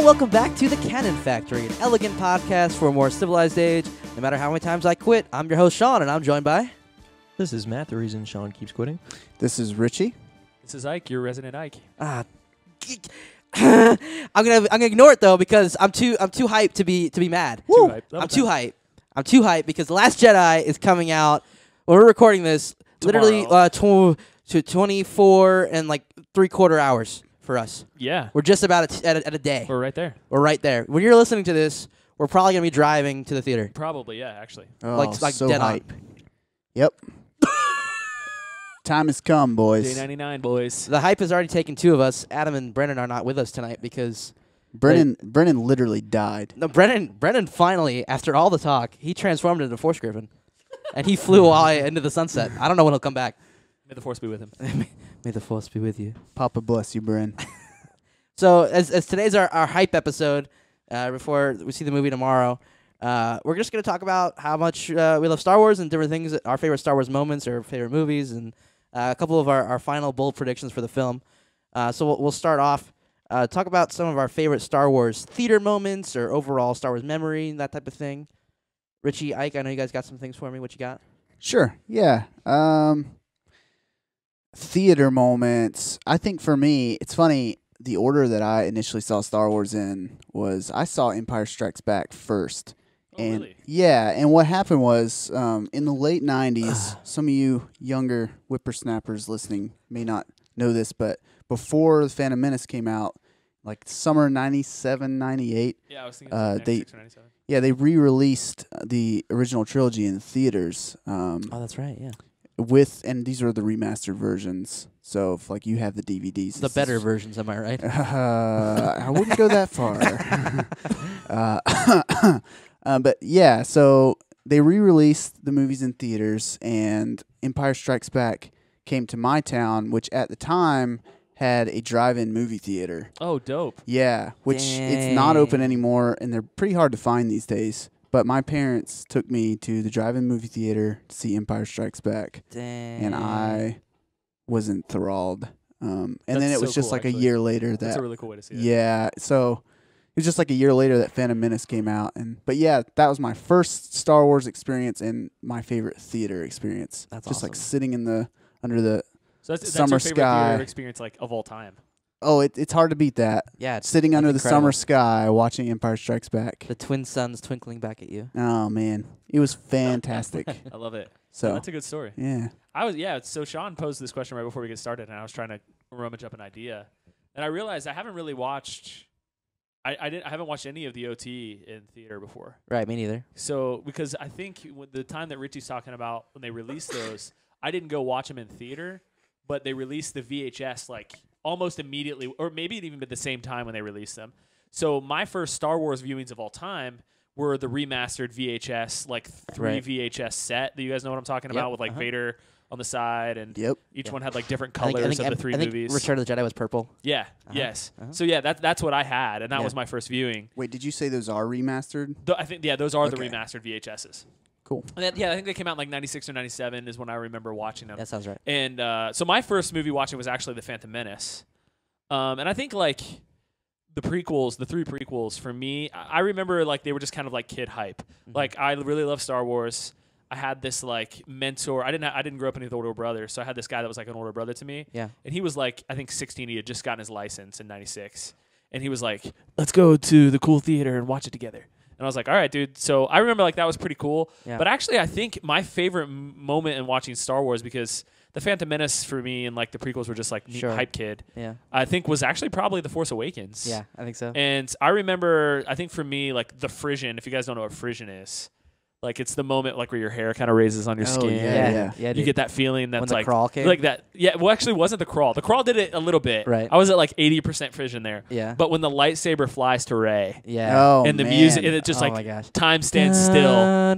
Welcome back to the Canon Factory, an elegant podcast for a more civilized age. No matter how many times I quit, I'm your host, Sean, and I'm joined by... This is Matt, the reason Sean keeps quitting. This is Richie. This is Ike, your resident Ike. I'm gonna ignore it though because I'm too hyped to be mad. Too hyped. I'm too hyped. I'm too hyped because The Last Jedi is coming out. When we're recording this, literally 24 and like 3/4 hours. For us. Yeah. We're just about at a day. We're right there. We're right there. When you're listening to this, we're probably going to be driving to the theater. Probably, yeah, actually. Oh, like so dead hype. Yep. Time has come, boys. Day 99, boys. The hype has already taken two of us. Adam and Brennan are not with us tonight because... Brennan literally died. No, Brennan finally, after all the talk, he transformed into a Force Griffin. And he flew all into the sunset. I don't know when he'll come back. May the Force be with him. May the Force be with you. Papa bless you, Bren. So as today's our hype episode, before we see the movie tomorrow, we're just going to talk about how much we love Star Wars and different things, our favorite Star Wars moments or favorite movies, and a couple of our final bold predictions for the film. So we'll start off, talk about some of our favorite Star Wars theater moments or overall Star Wars memory, that type of thing. Richie, Ike, I know you guys got some things for me. What you got? Sure, yeah. Theater moments. I think for me, it's funny, the order that I initially saw Star Wars in was I saw Empire Strikes Back first. Oh, and really? Yeah, and what happened was in the late 90s, some of you younger whippersnappers listening may not know this, but before The Phantom Menace came out, like summer 97, 98, Yeah, I was thinking 96 or 97. yeah, they re-released the original trilogy in theaters. Oh, that's right, yeah. And these are the remastered versions. So if like you have the DVDs, The better versions, am I right? I wouldn't go that far. But yeah, so they re-released the movies in theaters, and Empire Strikes Back came to my town, which at the time had a drive-in movie theater. Oh, dope. Yeah, which it's not open anymore, and they're pretty hard to find these days. But my parents took me to the drive-in movie theater to see Empire Strikes Back. Dang. And I was enthralled. And then it That's was so just cool, like actually. a year later That's that... a really cool way to see it. Yeah, so it was just like a year later that Phantom Menace came out. But yeah, that was my first Star Wars experience and my favorite theater experience. That's just awesome. like sitting under the... So that's Summer your favorite sky. theater experience like of all time. Oh, it's hard to beat that. Yeah, it's Sitting under the incredible. summer sky watching Empire Strikes Back. The twin suns twinkling back at you. Oh, man. It was fantastic. I love it. So That's a good story. yeah. So Sean posed this question right before we get started, and I was trying to rummage up an idea. And I realized I haven't really watched I haven't watched any of the OT in theater before. Right, me neither. So because I think with the time that Richie's talking about when they released those, I didn't go watch them in theater, but they released the VHS like almost immediately, or maybe even at the same time when they released them. So my first Star Wars viewings of all time were the remastered VHS, like three VHS set. Do you guys know what I'm talking about? With like Vader on the side, and each one had like different colors of the three movies. Return of the Jedi was purple. Yeah. Yes. So yeah, that's what I had, and that Yeah. was my first viewing. Wait, did you say those are remastered? I think those are the Okay. remastered VHSs. Cool. And then, I think they came out in like 96 or 97 is when I remember watching them. That sounds right. And so my first movie watching was actually The Phantom Menace. And I think like the prequels, the three prequels for me, I remember like they were just kind of like kid hype. Mm-hmm. Like I really love Star Wars. I had this like mentor. I didn't grow up with older brothers, so I had this guy that was like an older brother to me. Yeah. And he was like, I think 16. He had just gotten his license in 96. And he was like, let's go to the cool theater and watch it together. And I was like, all right, dude. So I remember like that was pretty cool. Yeah. But actually, I think my favorite moment in watching Star Wars, because The Phantom Menace for me and like the prequels were just like Sure. hype kid. Yeah. I think was actually probably The Force Awakens. Yeah, I think so. And I remember, I think for me, like the frisson, if you guys don't know what frisson is, like it's the moment like where your hair kind of raises on your skin. yeah. Yeah, You dude. get that feeling that's when the like crawl came. like that. Yeah, well, actually, it wasn't the crawl. The crawl did it a little bit. Right. I was at like 80% frisson there. Yeah. But when the lightsaber flies to Rey, Yeah. Oh, and the man. music, and it just oh like my gosh. time stands still.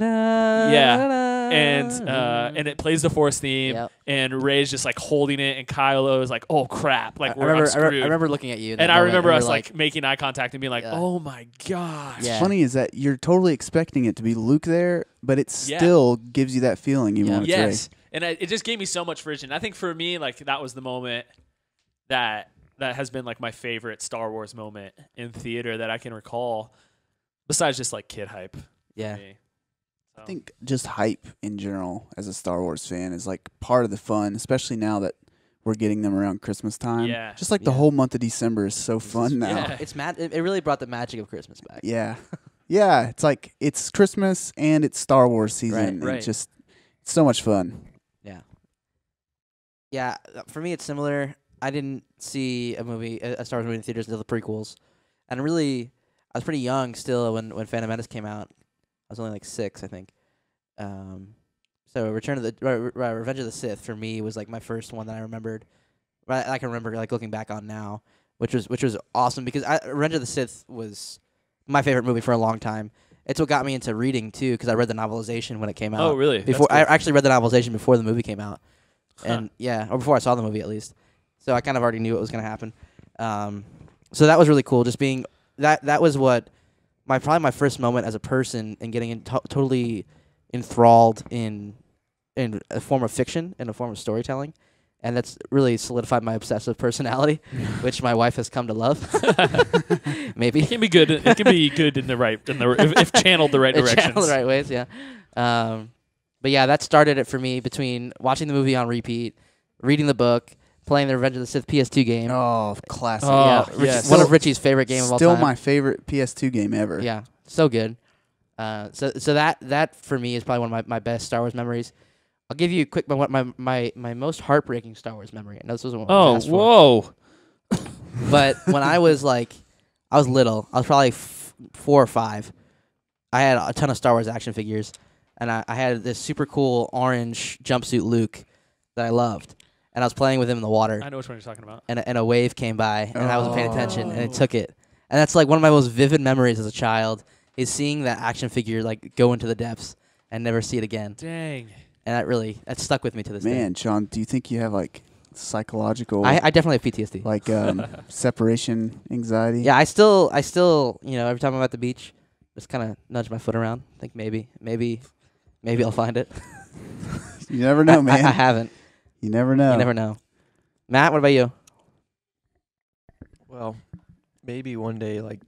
Yeah. And it plays the Force theme, Yep. and Rey's just like holding it, and Kylo is like, "Oh crap!" Like I I'm remember, screwed. I remember looking at you. in and that I moment, remember and us we were like making eye contact and being like, Yeah. "Oh my gosh!" Yeah. Funny is that you're totally expecting it to be Luke there, but it Yeah. still gives you that feeling even Yeah. when it's Rey. Yes, and it just gave me so much frisson. I think for me, like that was the moment that has been like my favorite Star Wars moment in theater that I can recall, besides just like kid hype. for Yeah. me. So. I think just hype in general as a Star Wars fan is like part of the fun, especially now that we're getting them around Christmas time. Yeah. Just like the Yeah. whole month of December is so fun now. Yeah. It's it really brought the magic of Christmas back. Yeah. Yeah. It's like it's Christmas and it's Star Wars season. Right, and right. it's so much fun. Yeah, for me it's similar. I didn't see a Star Wars movie in theaters until the prequels, and really, I was pretty young still when Phantom Menace came out. I was only like 6, I think. So Return of the Revenge of the Sith for me was like my first one that I remembered. I can remember like looking back on now, which was awesome because Revenge of the Sith was my favorite movie for a long time. It's what got me into reading too because I read the novelization when it came out. Oh, really? That's Before cool. I actually read the novelization before the movie came out. Huh. And yeah, or before I saw the movie at least. So I kind of already knew what was going to happen. So that was really cool. Just being that was what probably my first moment as a person and getting totally enthralled in a form of fiction, in a form of storytelling. And that's really solidified my obsessive personality, which my wife has come to love. Maybe It can be good. It can be good if channeled the right directions. channel the right ways, yeah. But yeah, that started it for me between watching the movie on repeat, reading the book, playing the Revenge of the Sith PS2 game. Oh, classic. Oh, yeah, yes. one of Richie's favorite game of all Still time. my favorite PS2 game ever. Yeah, so good. So that for me is probably one of my best Star Wars memories. I'll give you a quick my most heartbreaking Star Wars memory. I know this wasn't what I was asked for. Whoa! But when I was little, I was probably 4 or 5. I had a ton of Star Wars action figures, and I had this super cool orange jumpsuit Luke that I loved, and I was playing with him in the water, I know which one you're talking about. and a wave came by, and I wasn't paying attention, and it took it. And that's like one of my most vivid memories as a child is seeing that action figure like go into the depths and never see it again. Dang. And that stuck with me to this day. Man, Sean, do you think you have like psychological I definitely have PTSD. like separation anxiety? Yeah, I still, every time I'm at the beach, just kind of nudge my foot around. Think maybe I'll find it. You never know, man. I haven't. You never know. You never know. Matt, what about you? Well, maybe one day, like,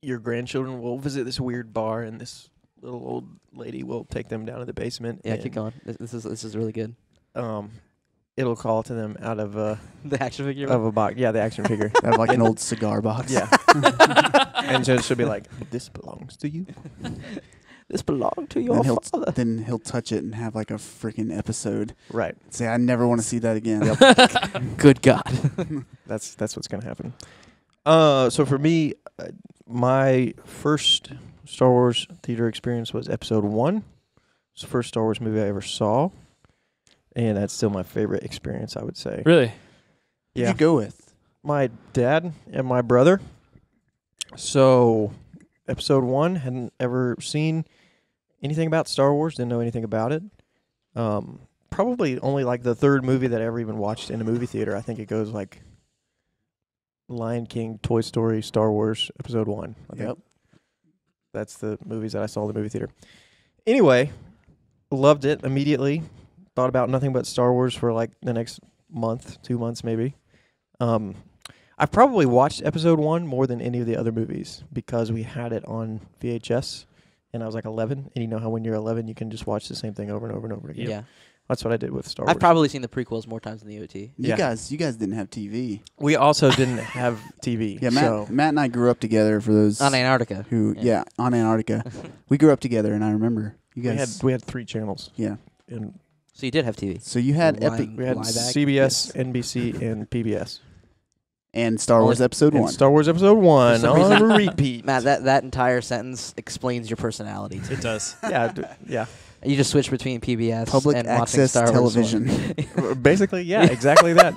your grandchildren will visit this weird bar, and this little old lady will take them down to the basement. Yeah, and, keep going. This is really good. It'll call to them out of The action figure. a box. Yeah, the action figure. They have like an old cigar box. Yeah. And so she'll be like, "This belongs to you." This belonged to Then your he'll, father. then he'll touch it and have like a freaking episode. Right. Say, I never want to see that again. Good God. That's what's gonna happen. So for me, my first Star Wars theater experience was Episode 1. It's the first Star Wars movie I ever saw, and that's still my favorite experience, I would say. Really? Who'd Yeah, you go with? my dad and my brother. So, Episode 1, hadn't ever seen anything about Star Wars, didn't know anything about it. Probably only like the third movie that I ever even watched in a movie theater. I think it goes like Lion King, Toy Story, Star Wars, Episode 1. I think. Yep. That's the movies that I saw in the movie theater. Anyway, loved it immediately. Thought about nothing but Star Wars for like the next month, 2 months maybe. I've probably watched Episode 1 more than any of the other movies because we had it on VHS, and I was like 11. And you know how when you're 11, you can just watch the same thing over and over and over again. Yeah. That's what I did with Star Wars. I've probably seen the prequels more times than the OT. You guys didn't have TV. We also didn't have TV. Yeah, so Matt and I grew up together. For those On Antarctica. who, Yeah. on Antarctica, we grew up together, and I remember you guys. we had 3 channels. Yeah, And So you did have TV. So you had Live- Epic We had Live CBS, yes. NBC, and PBS. and Star Wars Episode And 1. Star Wars Episode 1 some on reason- repeat. Matt, that entire sentence explains your personality. It does. Yeah. You just switch between PBS Public and watching access Star Wars television. Basically, yeah, exactly that.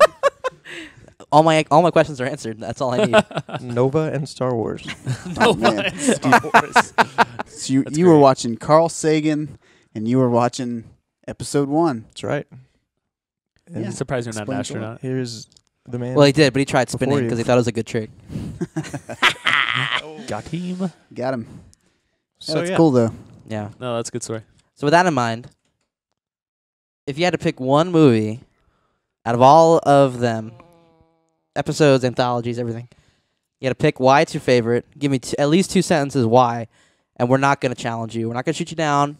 all my questions are answered. That's all I need. Nova and Star Wars. Oh, man. Star Wars. So you That's were great. watching Carl Sagan, and you were watching Episode 1. That's right. And Yeah. Surprised you're not an Explains a lot. astronaut. here's the man. Well, he did, but he tried Before spinning you. because he thought it was a good trick. Got him. Got him. so That's yeah. cool, though. Yeah. No, that's a good story. So with that in mind, if you had to pick one movie out of all of them, episodes, anthologies, everything, you had to pick why it's your favorite. Give me at least 2 sentences why, and we're not going to challenge you. We're not going to shoot you down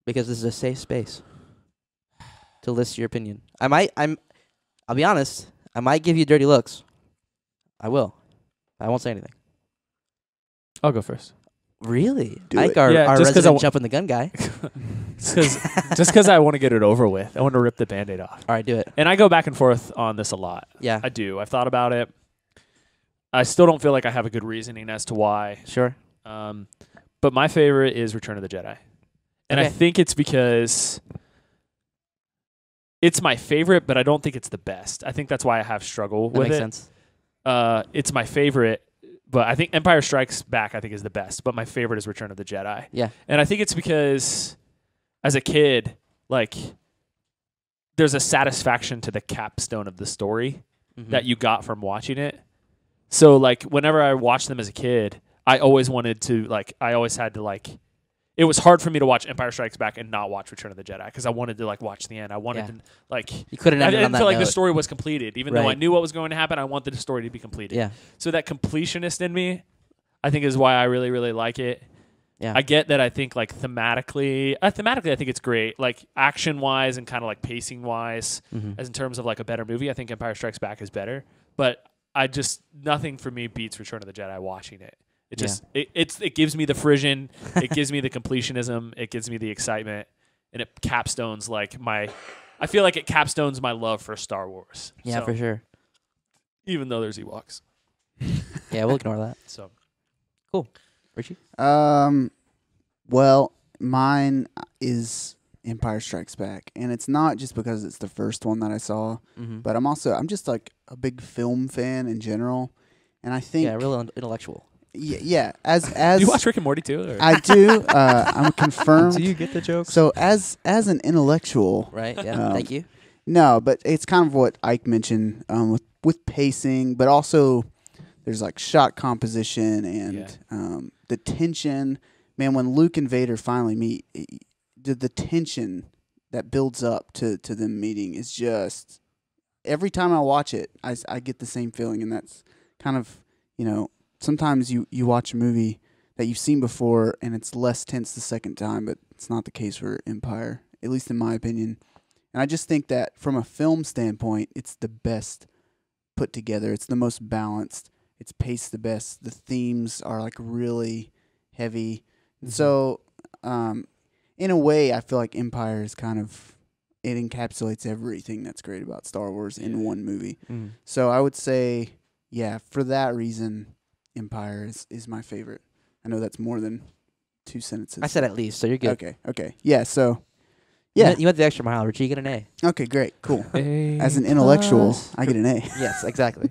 because this is a safe space to list your opinion. I'll be honest, I might give you dirty looks. I will. I won't say anything. I'll go first. Really? Do Ike, it. our Yeah, just 'cause resident I jumping the gun guy. Just because I want to get it over with. I want to rip the Band-Aid off. All right, do it. And I go back and forth on this a lot. Yeah, I do. I've thought about it. I still don't feel like I have a good reasoning as to why. sure. But my favorite is Return of the Jedi. And I Okay. think it's because it's my favorite, but I don't think it's the best. I think that's why I have struggle That with makes it. sense. It's my favorite, but I think Empire Strikes Back I think is the best, but my favorite is Return of the Jedi. Yeah. And I think it's because as a kid, like there's a satisfaction to the capstone of the story Mhm. that you got from watching it. So like whenever I watched them as a kid, I always wanted to I always had to it was hard for me to watch Empire Strikes Back and not watch Return of the Jedi because I wanted to watch the end. I wanted Yeah. to You couldn't I end it on didn't that feel like the note. story was completed, even though I Right. knew what was going to happen. I wanted the story to be completed. Yeah. So that completionist in me, I think, is why I really, really like it. Yeah. I get that. I think thematically, I think it's great. Action wise and kind of pacing wise, Mhm. as in terms of a better movie. I think Empire Strikes Back is better, but nothing for me beats Return of the Jedi. Watching it, it just it gives me the frisson, it gives me the completionism, it gives me the excitement, and it capstones I feel like it capstones my love for Star Wars. Yeah, So, for sure. even though there's Ewoks. Yeah, we'll ignore that. So Richie? Well, mine is Empire Strikes Back, and it's not just because it's the first one that I saw, Mm-hmm. but I'm just a big film fan in general, and I think Yeah, real intellectual. yeah, as do you watch Rick and Morty too? Or? I do, I'm confirmed. Do you get the jokes? So as an intellectual, Right? Yeah. Thank you. no, but it's kind of what Ike mentioned with pacing, but also there's shot composition and the tension. Man, when Luke and Vader finally meet, the tension that builds up to them meeting is just every time I watch it, I get the same feeling, and that's kind of sometimes you watch a movie that you've seen before and it's less tense the second time, but it's not the case for Empire, at least in my opinion. And I just think that from a film standpoint, it's the best put together. It's the most balanced. It's paced the best. The themes are really heavy. And so, in a way, I feel like Empire is it encapsulates everything that's great about Star Wars in one movie. Mm. So I would say, yeah, for that reason, Empire is my favorite. I know that's more than 2 sentences. I said at least, so you're good. Okay. Yeah, so, yeah. You went the extra mile, Richie. You get an A. Okay, great. Cool. As an intellectual, I get an A. Yes, exactly.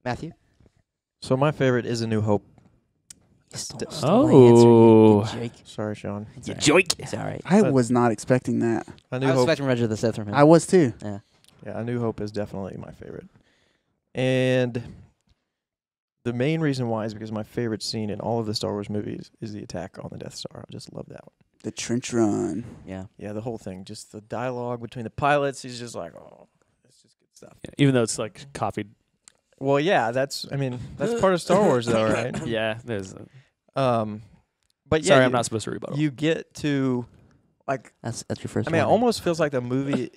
Matthew? So my favorite is A New Hope. Oh. Sorry, Sean. You joke. It's all right. I was not expecting that. A I New was Hope. expecting Revenge of the Sith from him. I was too. Yeah. Yeah, A New Hope is definitely my favorite. And the main reason why is because my favorite scene in all of the Star Wars movies is the attack on the Death Star. I just love that one. The trench run. Yeah. Yeah, the whole thing. Just the dialogue between the pilots. He's just oh, it's just good stuff. Yeah, even though it's copied. Well, yeah, that's part of Star Wars, though, right? Yeah, there's. But yeah, Sorry, I'm not supposed to rebuttal. You get to That's your first I mean, it one. almost feels like the movie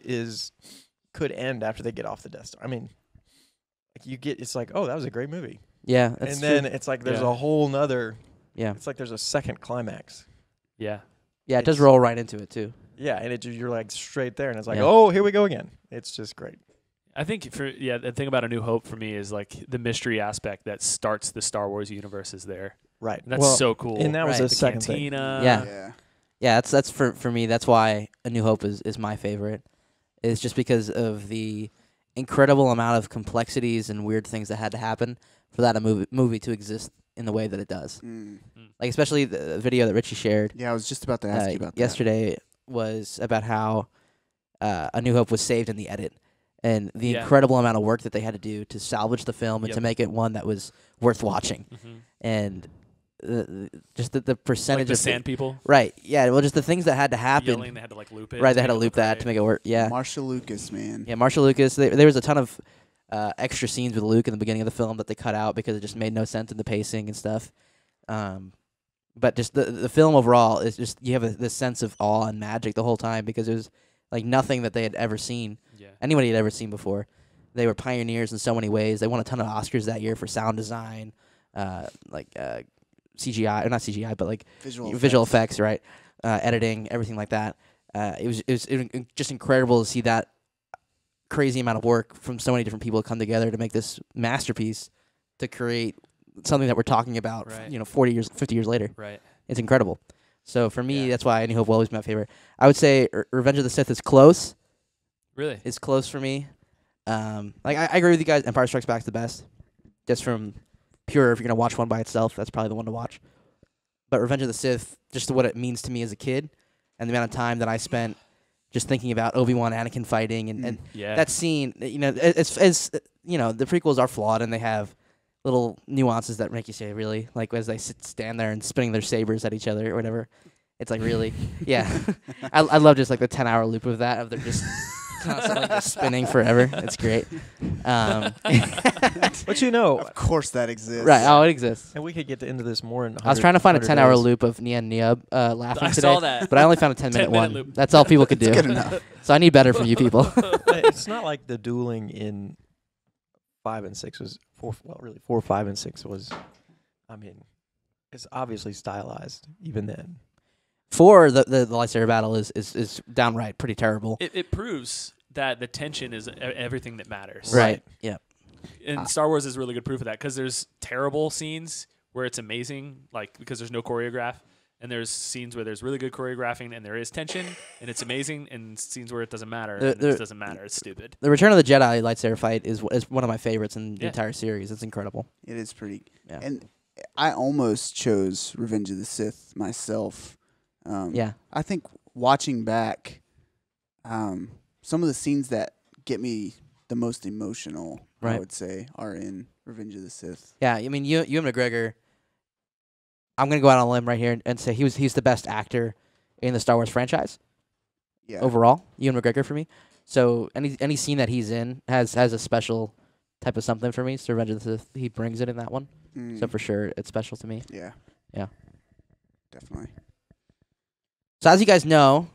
could end after they get off the Death Star. I mean, it's oh, that was a great movie. Yeah, that's And true. then it's there's Yeah. a whole nother. Yeah. It's there's a second climax. Yeah. Yeah, it does it's- roll right into it, too. Yeah, and you're like straight there, and it's like, Yeah. oh, here we go again. It's just great. I think the thing about A New Hope for me is like the mystery aspect that starts the Star Wars universe is there. Right. And that's so cool. And that was Right. the second thing. Cantina. Yeah. Yeah, that's for me. That's why A New Hope is my favorite. Is just because of the incredible amount of complexities and weird things that had to happen for that movie to exist in the way that it does. Like especially the video that Richie shared. Yeah, I was just about to ask you about that. Yesterday was about how A New Hope was saved in the edit and the Yeah. incredible amount of work that they had to do to salvage the film and Yep. to make it one that was worth watching. And just the percentage Like the of sand people right, yeah. Well, just the things that had to happen. yelling, they had to like loop it. Right, they had to make loop look that right. to make it work. Yeah, Marshall Lucas, man. yeah. Marshall Lucas. There was a ton of extra scenes with Luke in the beginning of the film that they cut out because it just made no sense in the pacing and stuff. But just the film overall is just you have this sense of awe and magic the whole time because it was like nothing that they had ever seen. Yeah. Anybody had ever seen before. They were pioneers in so many ways. They won a ton of Oscars that year for sound design, CGI, or not CGI, but like visual effects, right? Editing, everything like that. It was just incredible to see that crazy amount of work from so many different people come together to make this masterpiece to create something that we're talking about, Right. 40 years, 50 years later. Right. It's incredible. So for me, Yeah. that's why A New Hope will always be my favorite. I would say Revenge of the Sith is close. Really? It's close for me. I agree with you guys. Empire Strikes Back's the best. Just from pure, if you're going to watch one by itself, that's probably the one to watch. But Revenge of the Sith, just what it means to me as a kid and the amount of time that I spent just thinking about Obi-Wan, Anakin fighting and Yeah. that scene, as the prequels are flawed and they have little nuances that make you say, really? Like, as they stand there and spinning their sabers at each other or whatever. It's like, really? Yeah. I love just, like, the 10-hour loop of that, of they're just constantly just spinning forever. It's great. But Of course that exists. Right. Oh, it exists. and we could get into this more in I was trying to find a 10-hour days. loop of Nia and Niab laughing I today. saw that. But I only found a 10-minute 10-minute one. loop. That's all people could do. Good enough. So I need better from you people. It's not like the dueling in 5 and 6 was 4. Well, really, 4, 5, and 6 was. I mean, it's obviously stylized even then. 4, the lightsaber battle is downright pretty terrible. It proves that the tension is everything that matters. Right. Yeah. And Star Wars is really good proof of that because there's terrible scenes where it's amazing, like because there's no choreograph, and there's scenes where there's really good choreographing and there is tension and it's amazing, and scenes where it doesn't matter and it just doesn't matter. It's stupid. The Return of the Jedi lightsaber fight is one of my favorites in the Yeah. entire series. It's incredible. It is pretty. Yeah. And I almost chose Revenge of the Sith myself. Yeah. I think watching back, some of the scenes that get me the most emotional, Right. I would say, are in Revenge of the Sith. Yeah. I mean, Ewan McGregor, I'm going to go out on a limb right here and say he's the best actor in the Star Wars franchise Yeah. overall. Ewan McGregor for me. So any scene that he's in has a special type of something for me. So Revenge of the Sith, he brings it in that one. So for sure, it's special to me. Yeah. Yeah. Definitely. So as you guys know,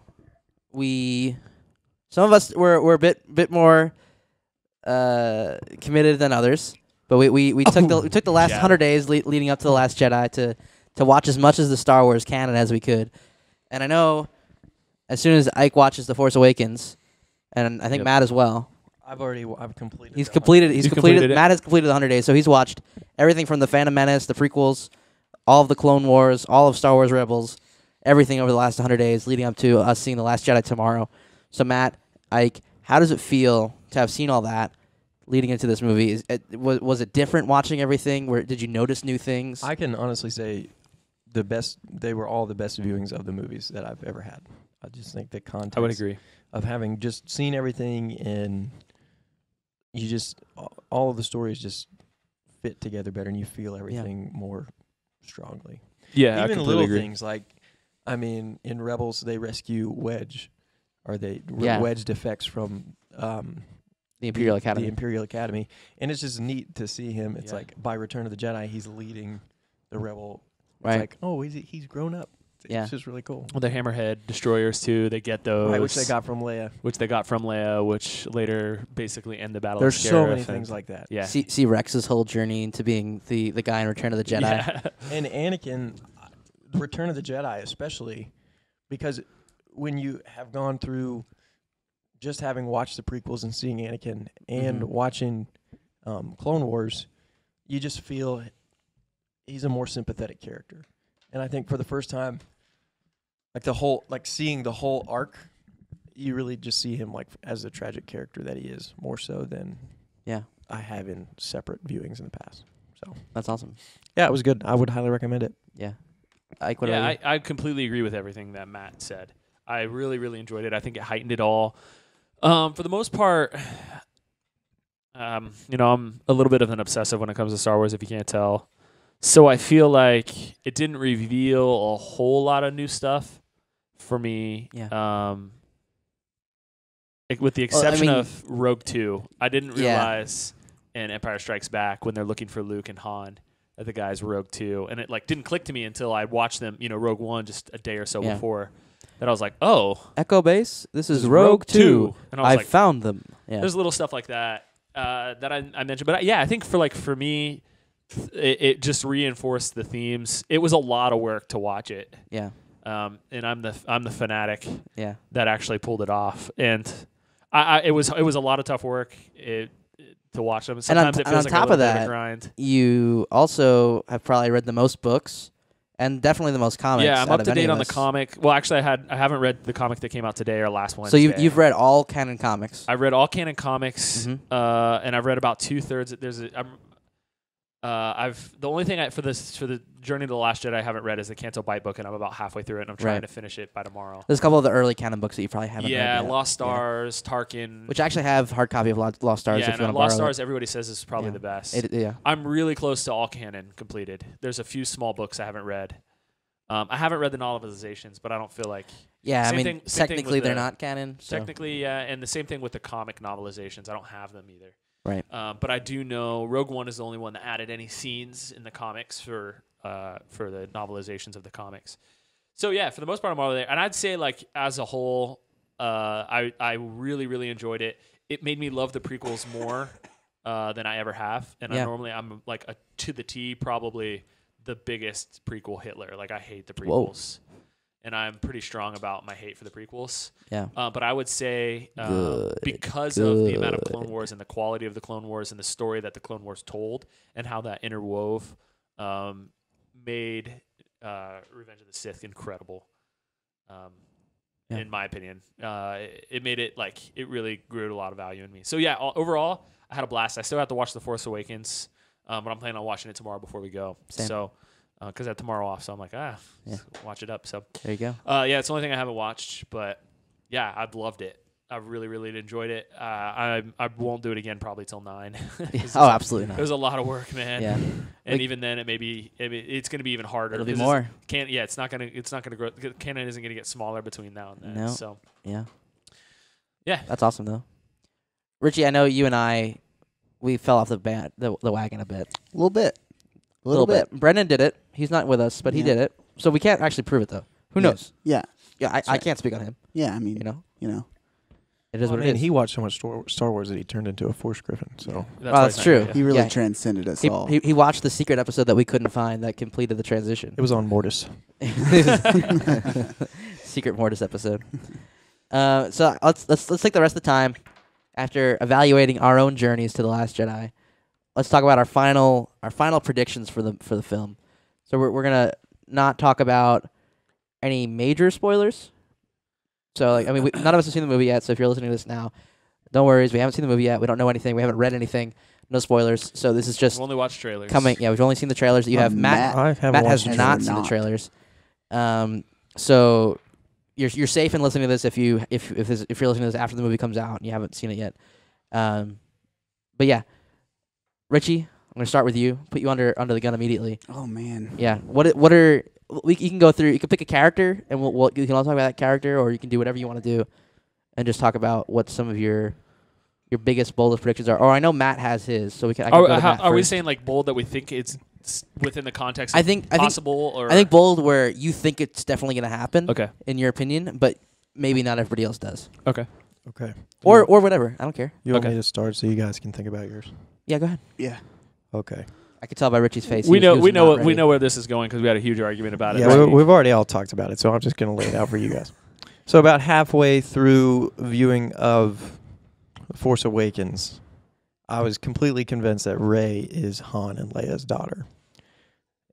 some of us were a bit more committed than others, but we took the last 100 days leading up to the Last Jedi to watch as much of the Star Wars canon as we could. And I know as soon as Ike watches The Force Awakens, and I think Yep. Matt as well. I've completed. He's that completed. one. He's You completed. completed it? Matt has completed the 100 days, so he's watched everything from the Phantom Menace, the prequels, all of the Clone Wars, all of Star Wars Rebels, everything over the last 100 days, leading up to us seeing the Last Jedi tomorrow. So Matt, Ike, how does it feel to have seen all that leading into this movie? Was it different watching everything? Did you notice new things? I can honestly say they were all the best viewings of the movies that I've ever had. I just think the context I would agree. of having just seen everything and you just all of the stories just fit together better and you feel everything more strongly. Yeah, I Even completely little agree. things like, I mean, in Rebels they rescue Wedge, or Yeah. Wedge defects from the Imperial Academy. The Imperial Academy, and it's just neat to see him. It's Yeah. like by Return of the Jedi, he's leading the Rebel. It's Right. like, oh, he's grown up. Yeah. It's just really cool. Well, the Hammerhead destroyers too. They get those, Right, which they got from Leia. which later basically end the battle. There's of so Scarif many and- things like that. Yeah. See Rex's whole journey into being the guy in Return of the Jedi. Yeah. And Anakin, Return of the Jedi especially, because when you have gone through just having watched the prequels and seeing Anakin and watching Clone Wars, you just feel he's a more sympathetic character. And I think for the first time, seeing the whole arc, you really just see him as the tragic character that he is, more so than I have in separate viewings in the past. So That's awesome. yeah, it was good. I would highly recommend it. Yeah. I completely agree with everything that Matt said. I really, really enjoyed it. I think it heightened it all. For the most part, I'm a little bit of an obsessive when it comes to Star Wars, if you can't tell. So I feel like it didn't reveal a whole lot of new stuff for me. Yeah. With the exception of Rogue 2, I didn't realize in Empire Strikes Back when they're looking for Luke and Han that the guy's Rogue 2, and it didn't click to me until I watched them, Rogue 1 just a day or so before. That I was like, oh, Echo Base, this is Rogue 2. And I was found them. Yeah. There's little stuff like that that I mentioned, but I think for me, it just reinforced the themes. It was a lot of work to watch it. Yeah. And I'm the fanatic. Yeah. That actually pulled it off, and it was a lot of tough work to watch them. Sometimes it feels like a little bit of a grind. You also have probably read the most books, and definitely the most comics. Yeah, I'm up to date on the comic. Well, actually, I haven't read the comic that came out today or last Wednesday. So you've read all canon comics. I've read all canon comics, and I've read about 2/3. The only thing for the Journey to the Last Jedi I haven't read is the Canto Bight book, and I'm about halfway through it, and I'm trying to finish it by tomorrow. There's a couple of the early canon books that you probably haven't read yet. Lost Stars, Tarkin. Which I actually have hard copy of Lost Stars if you want to borrow Lost Stars, it. everybody says is probably the best. I'm really close to all canon completed. There's a few small books I haven't read. I haven't read the novelizations, but I don't feel like... Yeah, technically they're not canon. So. Technically, yeah, and the same thing with the comic novelizations. I don't have them either. Right. But I do know Rogue One is the only one that added any scenes in the comics for the novelizations of the comics. So yeah, for the most part, I'm all there. And I'd say as a whole, I really, really enjoyed it. It made me love the prequels more than I ever have. And I'm a to the T, probably the biggest prequel Hitler. I hate the prequels. Whoa. And I'm pretty strong about my hate for the prequels. Yeah. But I would say because of the amount of Clone Wars and the quality of the Clone Wars and the story that the Clone Wars told and how that interwove made Revenge of the Sith incredible, in my opinion. It made it it really grew a lot of value in me. So yeah, overall, I had a blast. I still have to watch The Force Awakens, but I'm planning on watching it tomorrow before we go. Same. So. Because I have tomorrow off, so I'm like, watch it up. So there you go. It's the only thing I haven't watched, but yeah, I've loved it. I really, really enjoyed it. I won't do it again probably till 9. Absolutely not. It was a lot of work, man. Yeah, and even then, it's going to be even harder. It'll be more. It's not going to grow. Canon isn't going to get smaller between now and then. No. So yeah, Yeah. That's awesome, though. Richie, I know you and we fell off the wagon a bit. A little bit. A little bit. Brendan did it. He's not with us, but he did it. So we can't actually prove it, though. Who knows? Yeah. Yeah, I can't speak on him. Yeah, I mean, you know. It is what it is. He watched so much Star Wars that he turned into a Force Griffin. So that's true. He really transcended us all. He watched the secret episode that we couldn't find that completed the transition. It was on Mortis. Secret Mortis episode. So let's take the rest of the time after evaluating our own journeys to The Last Jedi. Let's talk about our final predictions for the film. So we're gonna not talk about any major spoilers. So none of us have seen the movie yet. So if you're listening to this now, don't worry. We haven't seen the movie yet. We don't know anything. We haven't read anything. No spoilers. So this is just we've only watched trailers. Yeah, we've only seen the trailers that you have. Matt has not seen the trailers. So you're safe in listening to this if you're listening to this after the movie comes out and you haven't seen it yet. But yeah, Richie, I'm gonna start with you. Put you under the gun immediately. Oh man. Yeah. What are you can go through. You can pick a character, and you can all talk about that character, or you can do whatever you want to do, and just talk about what some of your biggest, boldest predictions are. Or I know Matt has his, so we can. Are we saying bold that we think it's within the context? I think possible, or I think bold where you think it's definitely going to happen. Okay. In your opinion, but maybe not everybody else does. Okay. Or whatever. I don't care. You want me to start so you guys can think about yours? Yeah. Go ahead. Yeah. Okay. I could tell by Richie's face. We know where this is going because we had a huge argument about it. Yeah, we've already all talked about it, so I'm just going to lay it out for you guys. So about halfway through viewing of Force Awakens, I was completely convinced that Rey is Han and Leia's daughter.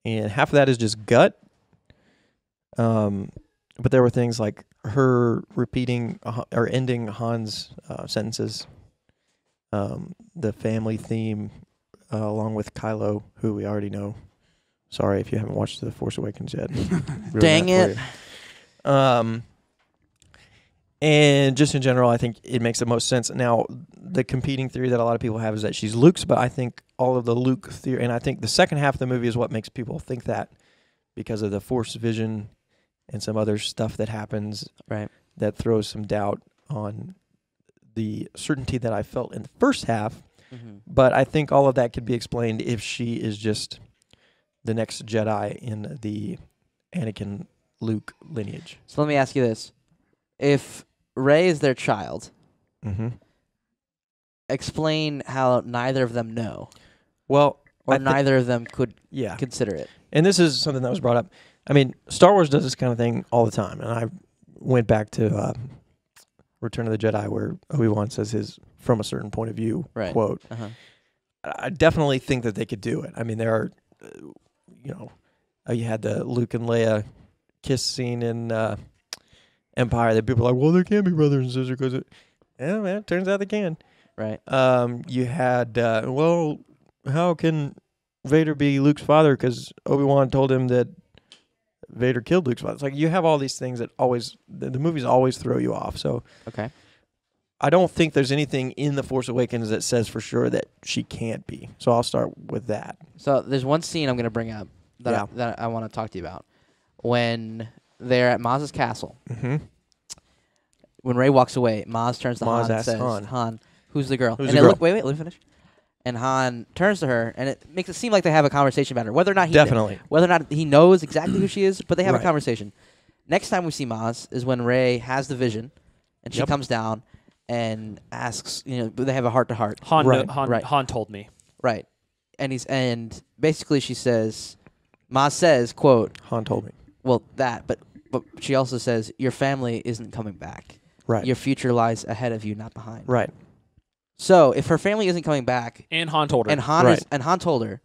And half of that is just gut. But there were things like her repeating or ending Han's sentences, the family theme, along with Kylo, who we already know. Sorry if you haven't watched The Force Awakens yet. Dang it. And just in general, I think it makes the most sense. Now, the competing theory that a lot of people have is that she's Luke's, but I think all of the Luke theory, and I think the second half of the movie is what makes people think that, because of the Force vision and some other stuff that happens, Right. that throws some doubt on the certainty that I felt in the first half. Mm-hmm. But I think all of that could be explained if she is just the next Jedi in the Anakin Luke lineage. So let me ask you this: if Rey is their child, Mm-hmm. explain how neither of them know, Well, or neither of them could yeah. consider it. And this is something that was brought up. I mean, Star Wars does this kind of thing all the time. And I went back to Return of the Jedi, where Obi-Wan says his "from a certain point of view" Right. quote. Uh-huh. I definitely think that they could do it. I mean, there are, you had the Luke and Leia kiss scene in Empire that people are like, well, they can't be brothers and sisters because yeah, man, it turns out they can. Right. You had, well, how can Vader be Luke's father? Because Obi-Wan told him that Vader killed Luke's father. It's like you have all these things that always, the movies always throw you off. So Okay. I don't think there's anything in The Force Awakens that says for sure that she can't be. So I'll start with that. So there's one scene I'm going to bring up that I want to talk to you about. When they're at Maz's castle, Mm-hmm. when Rey walks away, Maz turns to Han and asks says, Han, who's the girl? Who's and the they girl? wait, let me finish. And Han turns to her, and it makes it seem like they have a conversation about her. Whether or not he knows exactly who she is, but they have a Right. conversation. Next time we see Maz is when Rey has the vision, and she Yep. comes down and asks, they have a heart-to-heart. Han, Right. Han told me. Right. And basically she says, Maz says, quote, Han told me. well, but she also says, your family isn't coming back. Right. Your future lies ahead of you, not behind. Right. So if her family isn't coming back, And Han told her. and Han Right. and Han told her,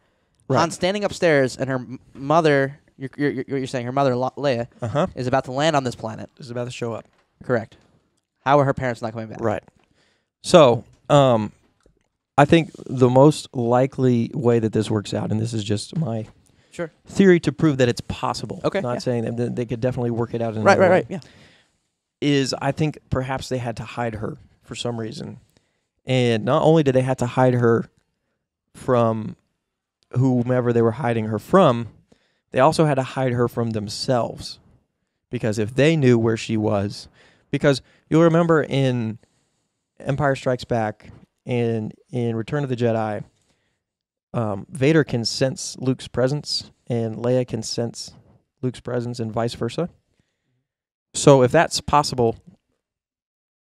Right. Han's standing upstairs, and her mother, you're saying her mother Leia, Uh-huh. is about to land on this planet. Is about to show up. Correct. How are her parents not coming back? Right. So, I think the most likely way that this works out, and this is just my Sure. theory to prove that it's possible. Okay, Not yeah. saying that they could definitely work it out in Right. another way, Yeah. is I think perhaps they had to hide her for some reason. And not only did they have to hide her from whomever they were hiding her from, they also had to hide her from themselves. Because if they knew where she was, because you'll remember in Empire Strikes Back and in Return of the Jedi, Vader can sense Luke's presence and Leia can sense Luke's presence and vice versa. So if that's possible,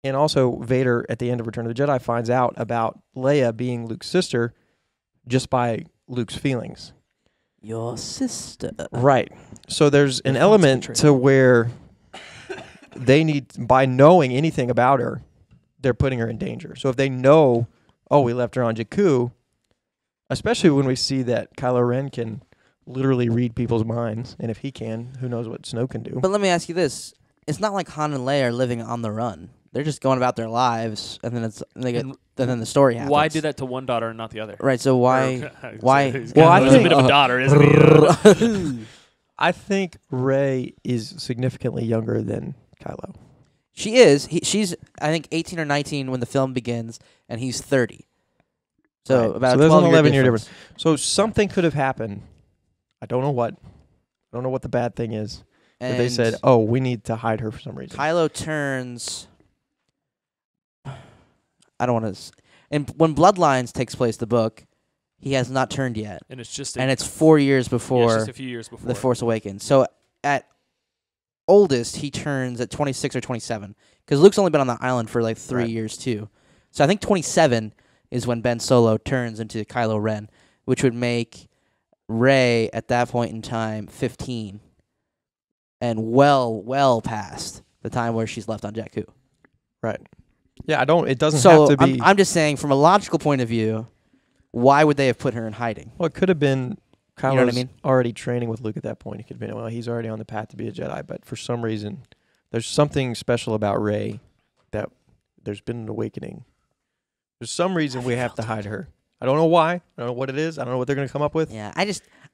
and also Vader at the end of Return of the Jedi finds out about Leia being Luke's sister just by Luke's feelings. Your sister. Right. So there's an Your thoughts element betray to where they need, by knowing anything about her, they're putting her in danger. So if they know, oh, we left her on Jakku, especially when we see that Kylo Ren can literally read people's minds, and if he can, who knows what Snow can do. But let me ask you this: it's not like Han and Leia are living on the run. They're just going about their lives, and then and then the story happens. Why do that to one daughter and not the other? Right. So why? Why? Well, I He's think- a bit of a daughter, isn't he? I think Rey is significantly younger than Kylo. She is. She's I think 18 or 19 when the film begins, and he's 30. So Right. about So a there's 12 an year 11-year difference. So something could have happened. I don't know what. I don't know what the bad thing is. But they And said, oh, we need to hide her for some reason. Kylo turns. I don't want to. And when Bloodlines takes place, the book, he has not turned yet, And it's just and it's 4 years yeah, before it's just a few years before. The Force Awakens. So at oldest, he turns at 26 or 27, because Luke's only been on the island for like 3 Right. years too. So I think 27 is when Ben Solo turns into Kylo Ren, which would make Rey at that point in time 15, and well past the time where she's left on Jakku. Right. Yeah, I don't. It doesn't So have to be. I'm just saying, from a logical point of view, why would they have put her in hiding? Well, it could have been Kylo's You know what I mean? already training with Luke at that point. It could have been, well, he's already on the path to be a Jedi. But for some reason, there's something special about Rey that there's been an awakening. There's some reason we have to hide her. I don't know why. I don't know what it is. I don't know what they're going to come up with. Yeah,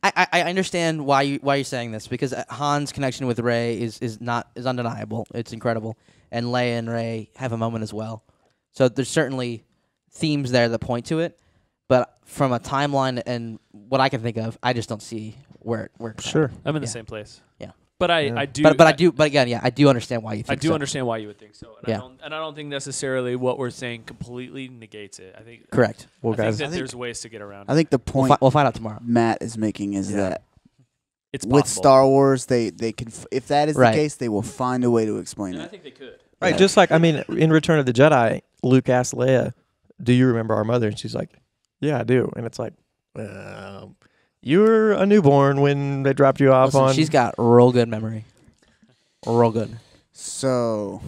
I understand why you're saying this, because Han's connection with Rey is undeniable. It's incredible, and Leia and Rey have a moment as well. So there's certainly themes there that point to it, but from a timeline and what I can think of, I just don't see where it's at. Sure. I'm in the Yeah. same place. Yeah. But Yeah. I do. But again, I do understand why you think I do so. understand why you would think so. And Yeah. I don't think necessarily what we're saying completely negates it. I think. Correct. Well, I think guys, that I think- there's ways to get around. I think the We'll, point we'll find out tomorrow. Matt is making is Yeah. that it's with possible. Star Wars, they can if that is Right. the case, they will find a way to explain And I it. think they could. right. Yeah. Just like, I mean, in Return of the Jedi, Luke asked Leia, "Do you remember our mother?" And she's like, "Yeah, I do." And it's like, you were a newborn when they dropped you off Listen, on. she's got real good memory. Real good. So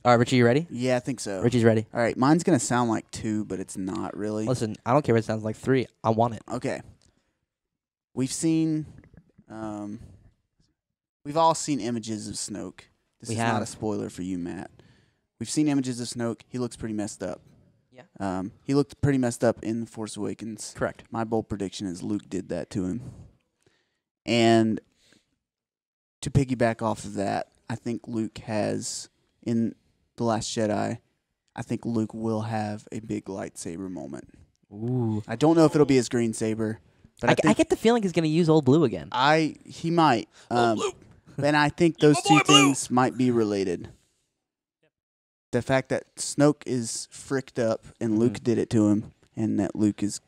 All right, Richie, you ready? yeah, I think so. Richie's ready. All right, mine's gonna sound like 2, but it's not really. Listen, I don't care if it sounds like 3. I want it. Okay. We've seen, we've all seen images of Snoke. This We is have. not a spoiler for you, Matt. We've seen images of Snoke. He looks pretty messed up. Yeah. He looked pretty messed up in The Force Awakens. Correct. My bold prediction is Luke did that to him. And to piggyback off of that, I think Luke has, in The Last Jedi, I think Luke will have a big lightsaber moment. Ooh. I don't know if it'll be his green saber, but I I think get the feeling he's going to use Old Blue again. he might. And I think those two things might be related. The fact that Snoke is fricked up and Luke did it to him, and that Luke is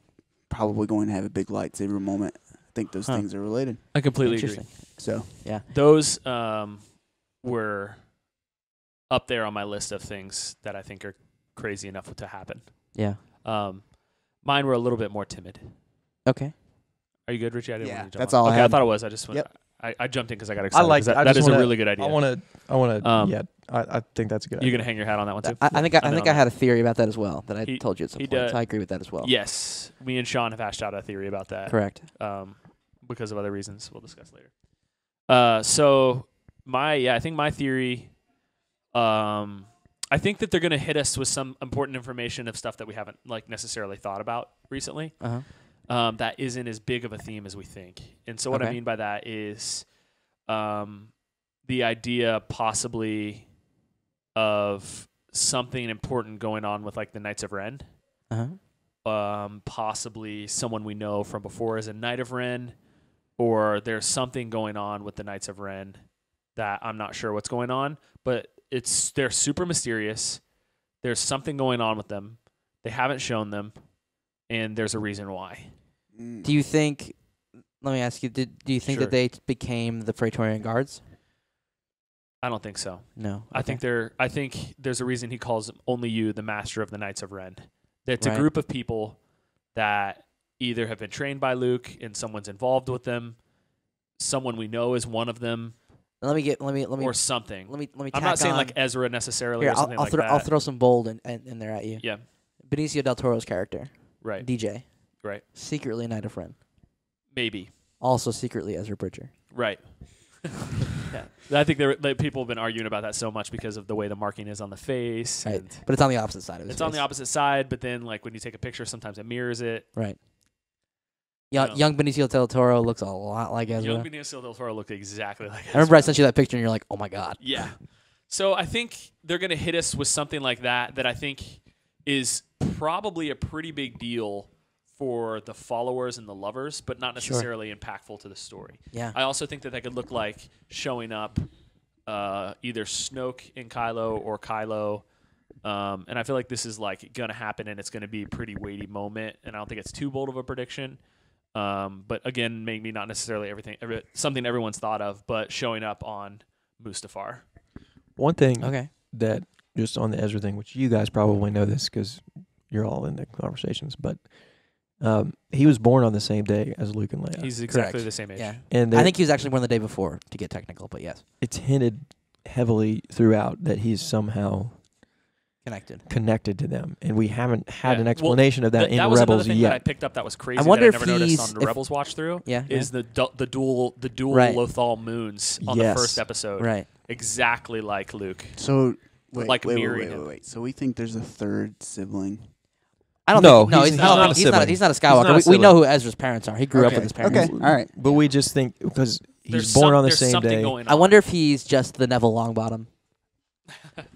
probably going to have a big lightsaber moment. I think those Huh. things are related. I completely agree. Interesting. So Those were up there on my list of things that I think are crazy enough to happen. Yeah. Mine were a little bit more timid. Okay. Are you good, Richie? I didn't Yeah, want to jump that's on. all I Okay, I had. thought it was. I just went. Yep. I jumped in because I got I excited. like 'cause that. that is a really good idea. I want to. Um, I think that's a good You're idea. gonna hang your hat on that one too. I think I had a theory about that as well that I He- told you at some he point. does- So I agree with that as well. Yes, me and Sean have hashed out a theory about that. Correct. Because of other reasons we'll discuss later. So I think my theory, I think that they're gonna hit us with some important information of stuff that we haven't like necessarily thought about recently. That isn't as big of a theme as we think. And so what I Okay. mean by that is the idea possibly of something important going on with like the Knights of Ren. Possibly someone we know from before is a Knight of Ren, or there's something going on with the Knights of Ren that I'm not sure what's going on, but they're super mysterious. There's something going on with them. They haven't shown them, and there's a reason why. Do you think? Let me ask you. Do you think Sure. that they became the Praetorian Guards? I don't think so. No. I think there's a reason he calls only you the master of the Knights of Ren. It's Right. a group of people that either have been trained by Luke and someone's involved with them, someone we know is one of them, Let me or something. let me. I'm tack not saying on- like Ezra necessarily Here, or something I'll like throw, that. I'll throw some bold in there at you. Yeah, Benicio del Toro's character, right, DJ, right. secretly a Knight of Ren, Maybe. also secretly Ezra Bridger. Right. Yeah. I think people have been arguing about that so much because of the way the marking is on the face. Right. And But it's on the opposite side of his it's on the face. opposite side, but then like when you take a picture, sometimes it mirrors it. Right. No. Young Benicio del Toro looks a lot like Ezra. Young Benicio del Toro looked exactly like I remember I sent you that picture and you're like, oh my God. Yeah. So I think they're going to hit us with something like that I think is probably a pretty big deal for the followers and the lovers, but not Sure. necessarily impactful to the story. Yeah. I also think that could look like showing up either Snoke in Kylo or Kylo. And I feel like this is like going to happen and it's going to be a pretty weighty moment. And I don't think it's too bold of a prediction. But again, maybe not necessarily something everyone's thought of, but showing up on Mustafar. One thing Okay. that just on the Ezra thing, which you guys probably know this because you're all in the conversations, but he was born on the same day as Luke and Leia. He's exactly Correct. the same age. Yeah. And I think he was actually born the day before, to get technical, but yes. it's hinted heavily throughout that he's somehow connected to them, and we haven't had Yeah. an explanation of that in that was Rebels another thing yet. that I picked up that was crazy. I wonder that I if never noticed he's- on the if- Rebels watch through. Yeah. Is the dual Right. Lothal moons on Yes. the first episode? Right. Exactly like Luke. So wait, Like wait, mirroring him. wait. So we think there's a third sibling. I don't No, think no, he's he's not a not. sibling. He's not a He's Skywalker. not a We know sibling. who Ezra's parents are. He grew up Okay. with his parents. Okay. All right. But we just think because he's There's born on the there's same something day. going on. I wonder if he's just the Neville Longbottom.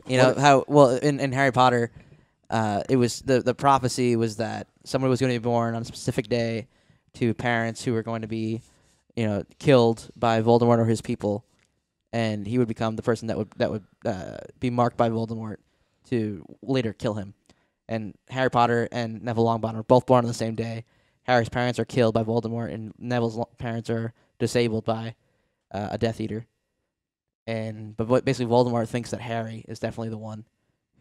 You know how well in Harry Potter, it was the prophecy was that someone was going to be born on a specific day to parents who were going to be, killed by Voldemort or his people, and he would become the person that would be marked by Voldemort to later kill him. And Harry Potter and Neville Longbottom are both born on the same day. Harry's parents are killed by Voldemort, and Neville's parents are disabled by a Death Eater. But basically Voldemort thinks that Harry is definitely the one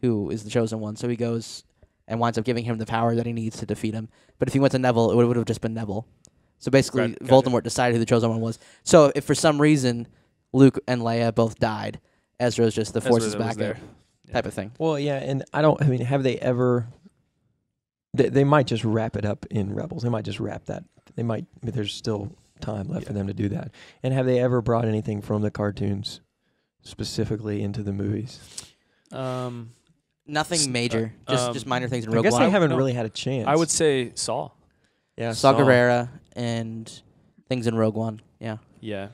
who is the chosen one, so he goes and winds up giving him the power that he needs to defeat him. But if he went to Neville, it would have just been Neville. So basically, Gotcha. Voldemort decided who the chosen one was. So if for some reason Luke and Leia both died, Ezra's just the forces Ezra was back up there. type of thing. Well, yeah, and have they ever? They might just wrap it up in Rebels. They might just wrap that. They might. There's still time left for them to do that. And have they ever brought anything from the cartoons specifically into the movies? Nothing major, just minor things in I Rogue guess One. they haven't No. really had a chance. I would say Saw. Yeah, Saw Gerrera and things in Rogue One. Yeah. Yeah.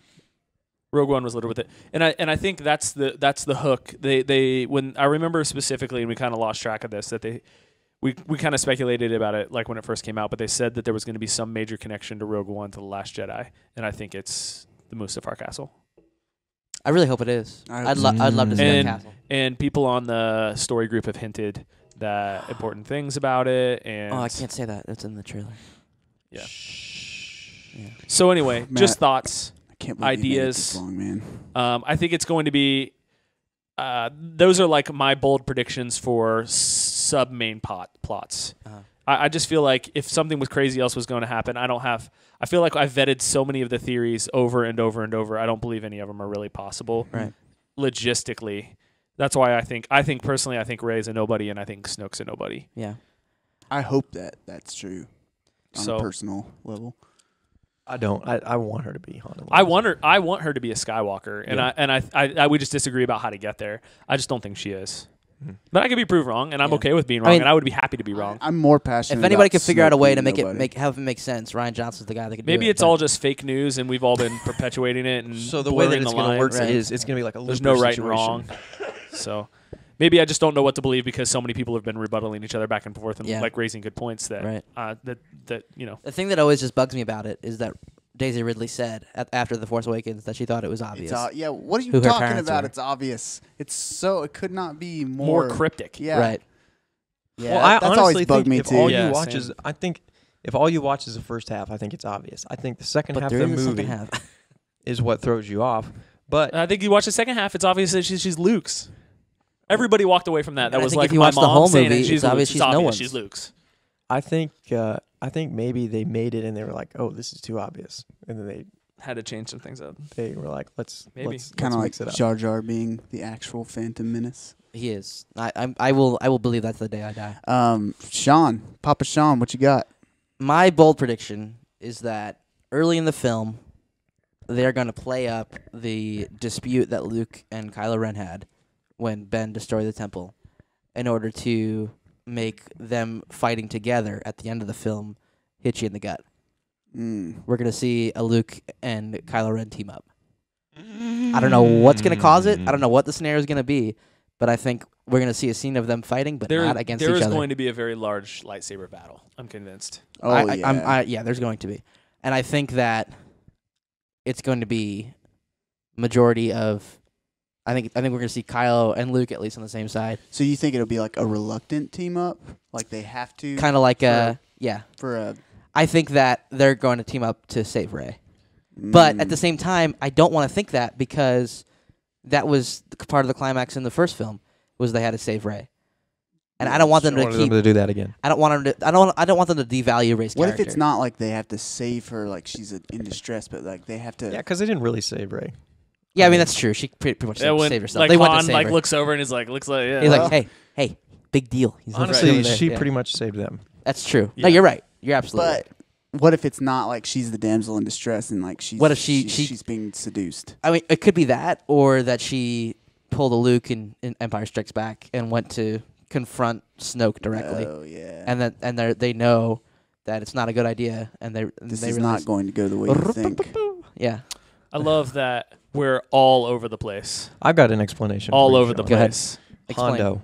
Rogue One was littered with it, and I think that's the hook. They when I remember specifically, and we kind of lost track of this, that we kind of speculated about it like when it first came out, but they said that there was going to be some major connection to Rogue One to the Last Jedi, and I think it's the Mustafar Castle. I really hope it is. I hope I'd so. love to see that castle. And people on the story group have hinted that important things about it, and Oh, I can't say that. It's in the trailer. Yeah. Yeah. So anyway, Matt, just thoughts. I can't believe you made it Ideas. this long, man. I think it's going to be. Those are like my bold predictions for sub main plots. Uh-huh. I just feel like if something was crazy else was going to happen, I feel like I've vetted so many of the theories over and over and over. I don't believe any of them are really possible. Right. Logistically. That's why I think personally, I think Rey's a nobody and I think Snoke's a nobody. Yeah. I hope that that's true on So- a personal level. I don't. I want her to be Han. I want her to be a Skywalker, and Yeah. I we just disagree about how to get there. I just don't think she is. Mhm. But I could be proved wrong, and I'm Yeah. okay with being I wrong, mean- and I would be happy to be wrong. I'm more passionate. If anybody about could figure out a Snoke way to being make nobody. have it make sense, Ryan Johnson's the guy that could Maybe do it. it's but- all just fake news, and we've all been perpetuating it. And So the way that blurring it's the going to work lines. Right. is it's going to be like a There's Looper no right and situation. wrong. So maybe I just don't know what to believe because so many people have been rebuttaling each other back and forth and Yeah. like raising good points that Right. that you know. The thing that always just bugs me about it is that Daisy Ridley said after The Force Awakens that she thought it was obvious. Yeah, what are you who her talking parents about? were. It's obvious. It's so it could not be More cryptic. Yeah, Right. Yeah, Well, I that's honestly always bugged think me if too. all Yeah, you watch same. is, I think if all you watch is the first half, I think it's obvious. I think the second But half there of the is a movie second half. is what throws you off. But I think you watch the second half. It's obvious that she's Luke's. Everybody walked away from that. That And I was think like if you my watch the mom whole saying movie, it, she's it's obvious Luke's. she's It's no obvious one's. she's Luke's. I think maybe they made it and they were like, oh, this is too obvious, and then Had to change some things up. they were like, let's Maybe. Kind of like mix it up. Jar Jar being the actual Phantom Menace. He is. I will believe that's the day I die. Sean, Papa Sean, what you got? My bold prediction is that early in the film, they're going to play up the dispute that Luke and Kylo Ren had when Ben destroyed the temple in order to make them fighting together at the end of the film hit you in the gut. We're going to see a Luke and Kylo Ren team up. I don't know what's going to cause it. I don't know what the scenario is going to be, but I think we're going to see a scene of them fighting, but not against each There other. is going to be a very large lightsaber battle. I'm convinced. Oh yeah, there's going to be, and I think that it's going to be majority of. I think we're going to see Kylo and Luke at least on the same side, So you think it'll be like a reluctant team up, like they have to, kind of like For- yeah. for a. I think that they're going to team up to save Rey, but at the same time, I don't want to think that because that was part of the climax in the first film was they had to save Rey, and I don't want them I to wanted keep. them to do that again. I don't want them to. I don't want them to devalue Rey's What character. if it's not like they have to save her, like she's in distress, but like they have to? Yeah, because they didn't really save Rey. Yeah, I mean that's true. She pretty much when, saved herself. like They went to Han save like her. looks over and looks like yeah. He's like, hey, big deal. He's right Honestly, over there. she Yeah. pretty much saved them. That's true. Yeah. No, you're right. You're absolutely right. But what if it's not like she's the damsel in distress and like she's What if she- she's being seduced? I mean, it could be that, or that she pulled a Luke in Empire Strikes Back and went to confront Snoke directly, Oh yeah. and they know that it's not a good idea, and This they is realize, not going to go the way you think. Yeah, I love that we're all over the place. I've got an explanation. All for you, over the Sean. Go ahead. place. explain. Hondo.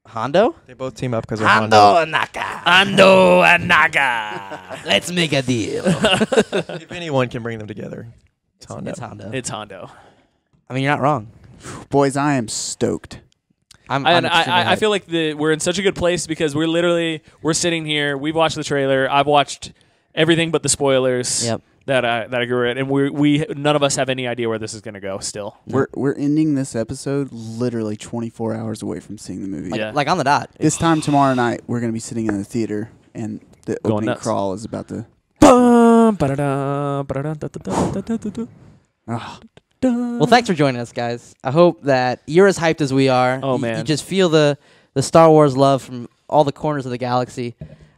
Hondo. They both team up because of Hondo. and Naka. Hondo and Naka. Let's make a deal. If anyone can bring them together, it's Hondo. It's Hondo. It's Hondo. I mean, you're not wrong. Boys, I am stoked. I'm And extremely I hyped. feel like we're in such a good place because we're sitting here. We've watched the trailer. I've watched everything but the spoilers. Yep. That I grew it, and we none of us have any idea where this is gonna go. Still, We're ending this episode literally 24 hours away from seeing the movie. Yeah. Like on the dot. This time tomorrow night, we're going to be sitting in the theater, and the Going opening nuts. crawl is about to. Ah, Well, thanks for joining us, guys. I hope that you're as hyped as we are. Oh, You man. just feel the Star Wars love from all the corners of the galaxy,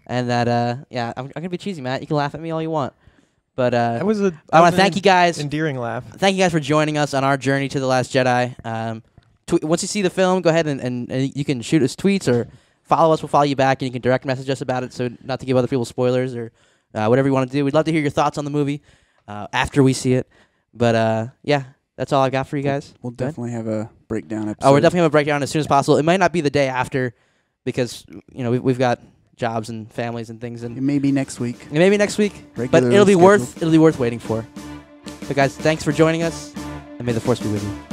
and that I'm gonna be cheesy, Matt. You can laugh at me all you want, but That was a. I want to thank you guys. Endearing laugh. Thank you guys for joining us on our journey to The Last Jedi. Once you see the film, go ahead and you can shoot us tweets or follow us. We'll follow you back, and you can direct message us about it, so not to give other people spoilers or whatever you want to do. We'd love to hear your thoughts on the movie after we see it. But yeah, that's all I got for you guys. we'll Go ahead. definitely have a breakdown episode. Oh, we're definitely gonna have a breakdown as soon as possible. It might not be the day after, because we've got jobs and families and things, It and may be next week. maybe next week. But Regularly it'll be scheduled. worth waiting for. But guys, thanks for joining us, and may the force be with you.